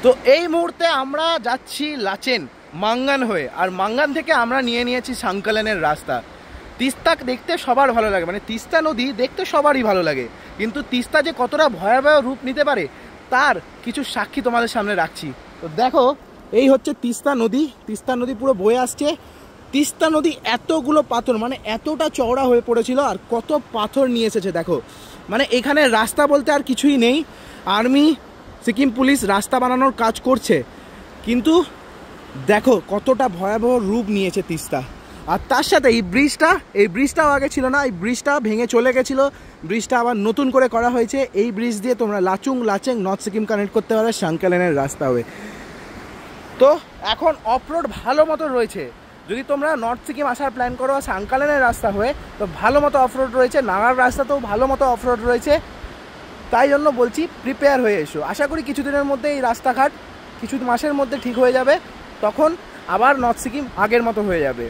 তো এই মুহূর্তে আমরা যাচ্ছি লাচেন মাঙ্গান হয়ে, আর মাঙ্গান থেকে আমরা নিয়েছি সাংকালেনের রাস্তা। তিস্তা দেখতে সবার ভালো লাগে, মানে তিস্তা নদী দেখতে সবারই ভালো লাগে, কিন্তু তিস্তা যে কতটা ভয়াবহ রূপ নিতে পারে তার কিছু সাক্ষী তোমাদের সামনে রাখছি। তো দেখো, এই হচ্ছে তিস্তা নদী। তিস্তা নদী পুরো বয়ে আসছে। তিস্তা নদী এতগুলো পাথর, মানে এতটা চওড়া হয়ে পড়েছিল, আর কত পাথর নিয়ে এসেছে দেখো। মানে এখানে রাস্তা বলতে আর কিছুই নেই। আর্মি, সিকিম পুলিশ রাস্তা বানানোর কাজ করছে, কিন্তু দেখো কতটা ভয়াবহ রূপ নিয়েছে তিস্তা। আর তার সাথে এই ব্রিজটাও আগে ছিল না, এই ব্রিজটা ভেঙে চলে গেছিলো, ব্রিজটা আবার নতুন করে করা হয়েছে। এই ব্রিজ দিয়ে তোমরা লাচেং নর্থ সিকিম কানেক্ট করতে পারবে সাংকালেনের রাস্তা হয়ে। তো এখন অফরোড ভালো মতো রয়েছে, যদি তোমরা নর্থ সিকিম আসার প্ল্যান করো সাংকালেনের রাস্তা হয়ে, তো ভালো মতো অফরোড রয়েছে। নাগার রাস্তাতেও ভালো মতো অফরোড রয়েছে, তাই জন্য বলছি প্রিপেয়ার হয়ে এসো। আশা করি কিছুদিনের মধ্যে এই রাস্তাঘাট কিছু মাসের মধ্যে ঠিক হয়ে যাবে, তখন আবার নর্থ সিকিম আগের মতো হয়ে যাবে।